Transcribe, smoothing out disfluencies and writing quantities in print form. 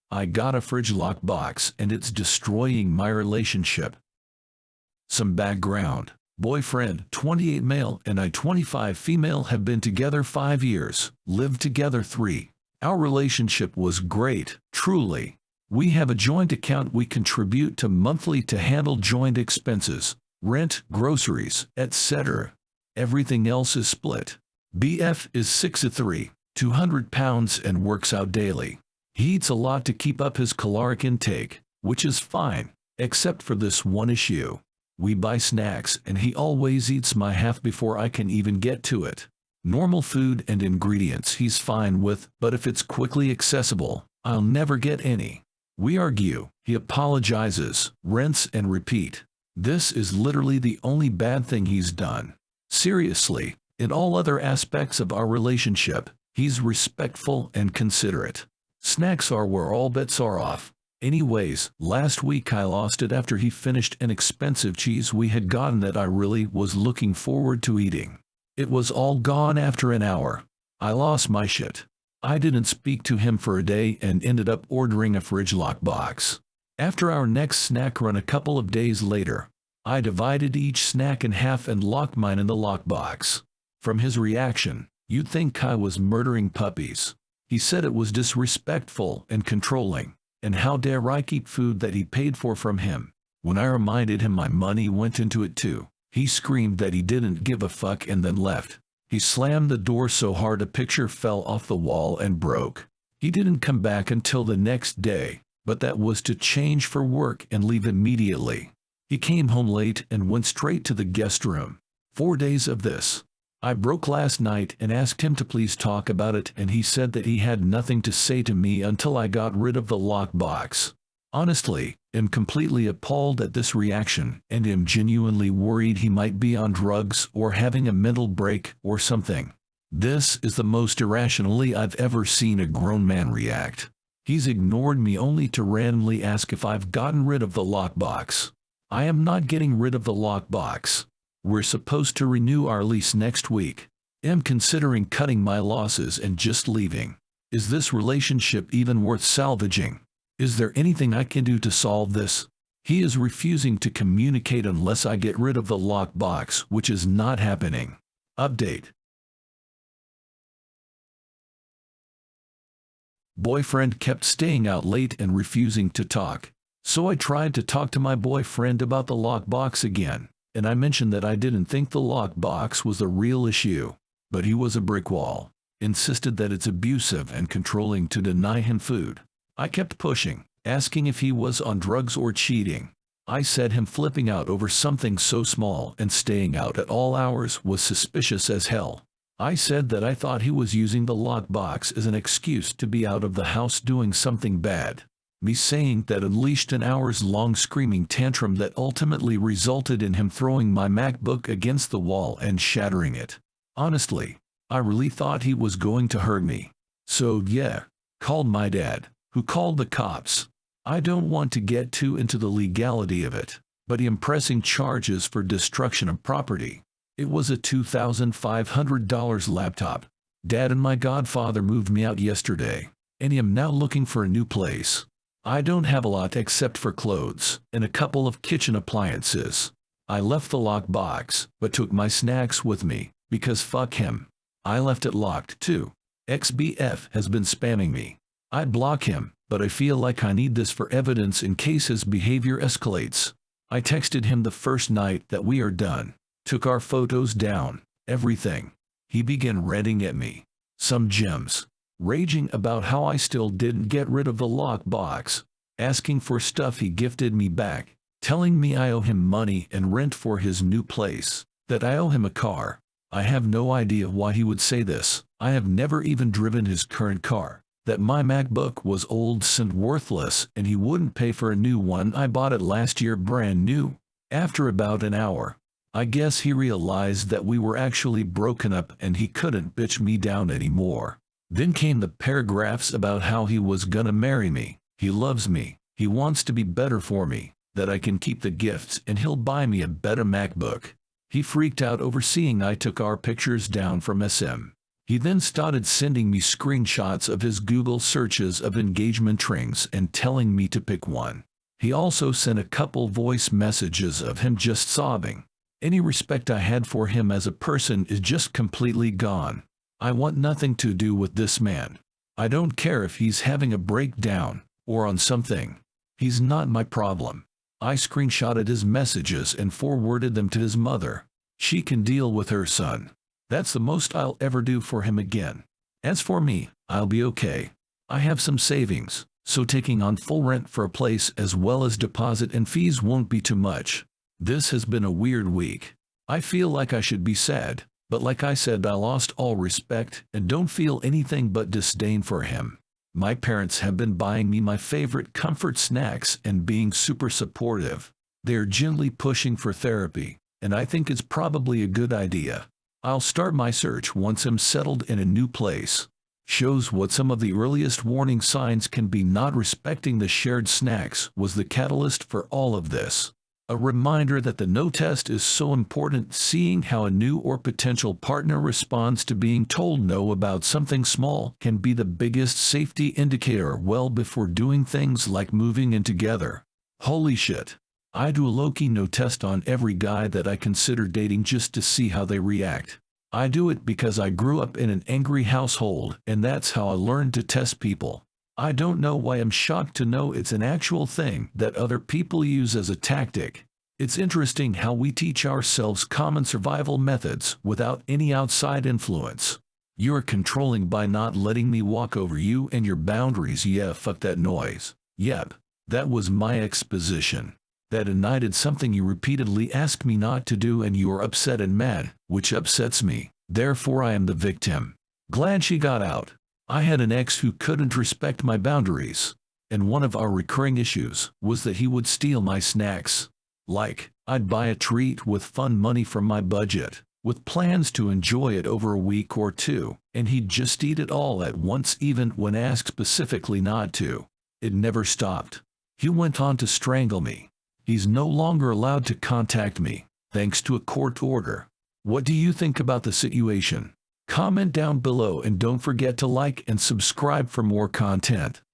I got a fridge lock box and it's destroying my relationship. Some background. Boyfriend, 28 male, and I, 25 female, have been together 5 years, lived together 3. Our relationship was great, truly. We have a joint account we contribute to monthly to handle joint expenses, rent, groceries, etc. Everything else is split. BF is 6'3", 200 pounds and works out daily. He eats a lot to keep up his caloric intake, which is fine, except for this one issue. We buy snacks and he always eats my half before I can even get to it. Normal food and ingredients he's fine with, but if it's quickly accessible, I'll never get any. We argue, he apologizes, rinse and repeat. This is literally the only bad thing he's done. Seriously, in all other aspects of our relationship, he's respectful and considerate. Snacks are where all bets are off. Anyways, last week I lost it after he finished an expensive cheese we had gotten that I really was looking forward to eating. It was all gone after an hour. I lost my shit. I didn't speak to him for a day and ended up ordering a fridge lock box. After our next snack run a couple of days later, I divided each snack in half and locked mine in the lockbox. From his reaction, you'd think Kai was murdering puppies. He said it was disrespectful and controlling. And how dare I keep food that he paid for from him? When I reminded him my money went into it too, he screamed that he didn't give a fuck and then left. He slammed the door so hard a picture fell off the wall and broke. He didn't come back until the next day, but that was to change for work and leave immediately. He came home late and went straight to the guest room. 4 days of this. I broke last night and asked him to please talk about it, and he said that he had nothing to say to me until I got rid of the lockbox. Honestly, I'm completely appalled at this reaction and am genuinely worried he might be on drugs or having a mental break or something. This is the most irrationally I've ever seen a grown man react. He's ignored me only to randomly ask if I've gotten rid of the lockbox. I am not getting rid of the lockbox. We're supposed to renew our lease next week. I'm considering cutting my losses and just leaving. Is this relationship even worth salvaging? Is there anything I can do to solve this? He is refusing to communicate unless I get rid of the lockbox, which is not happening. Update. Boyfriend kept staying out late and refusing to talk. So I tried to talk to my boyfriend about the lockbox again. And I mentioned that I didn't think the lockbox was the real issue. But he was a brick wall. Insisted that it's abusive and controlling to deny him food. I kept pushing, asking if he was on drugs or cheating. I said him flipping out over something so small and staying out at all hours was suspicious as hell. I said that I thought he was using the lockbox as an excuse to be out of the house doing something bad. Me saying that unleashed an hours-long screaming tantrum that ultimately resulted in him throwing my MacBook against the wall and shattering it. Honestly, I really thought he was going to hurt me. So yeah, called my dad, who called the cops. I don't want to get too into the legality of it, but he am pressing charges for destruction of property. It was a $2,500 laptop. Dad and my godfather moved me out yesterday, and I am now looking for a new place. I don't have a lot except for clothes and a couple of kitchen appliances. I left the lockbox, but took my snacks with me, because fuck him. I left it locked too. XBF has been spamming me. I'd block him, but I feel like I need this for evidence in case his behavior escalates. I texted him the first night that we are done. Took our photos down, everything. He began ranting at me. Some gems. Raging about how I still didn't get rid of the lockbox. Asking for stuff he gifted me back. Telling me I owe him money and rent for his new place. That I owe him a car. I have no idea why he would say this. I have never even driven his current car. That my MacBook was old and worthless and he wouldn't pay for a new one. I bought it last year brand new. After about an hour, I guess he realized that we were actually broken up and he couldn't bitch me down anymore. Then came the paragraphs about how he was gonna marry me, he loves me, he wants to be better for me, that I can keep the gifts and he'll buy me a better MacBook. He freaked out over seeing I took our pictures down from SM. He then started sending me screenshots of his Google searches of engagement rings and telling me to pick one. He also sent a couple voice messages of him just sobbing. Any respect I had for him as a person is just completely gone. I want nothing to do with this man. I don't care if he's having a breakdown or on something. He's not my problem. I screenshotted his messages and forwarded them to his mother. She can deal with her son. That's the most I'll ever do for him again. As for me, I'll be okay. I have some savings, so taking on full rent for a place as well as deposit and fees won't be too much. This has been a weird week. I feel like I should be sad, but like I said, I lost all respect and don't feel anything but disdain for him. My parents have been buying me my favorite comfort snacks and being super supportive. They're gently pushing for therapy, and I think it's probably a good idea. I'll start my search once I'm settled in a new place. Shows what some of the earliest warning signs can be. Not respecting the shared snacks was the catalyst for all of this. A reminder that the no test is so important. Seeing how a new or potential partner responds to being told no about something small can be the biggest safety indicator well before doing things like moving in together. Holy shit. I do a low-key no test on every guy that I consider dating just to see how they react. I do it because I grew up in an angry household, and that's how I learned to test people. I don't know why I'm shocked to know it's an actual thing that other people use as a tactic. It's interesting how we teach ourselves common survival methods without any outside influence. You're controlling by not letting me walk over you and your boundaries. Yeah, fuck that noise. Yep, that was my exposition. That and I did something you repeatedly ask me not to do and you're upset and mad, which upsets me. Therefore I am the victim. Glad she got out. I had an ex who couldn't respect my boundaries. And one of our recurring issues was that he would steal my snacks. Like, I'd buy a treat with fun money from my budget, with plans to enjoy it over a week or two, and he'd just eat it all at once even when asked specifically not to. It never stopped. He went on to strangle me. He's no longer allowed to contact me, thanks to a court order. What do you think about the situation? Comment down below and don't forget to like and subscribe for more content.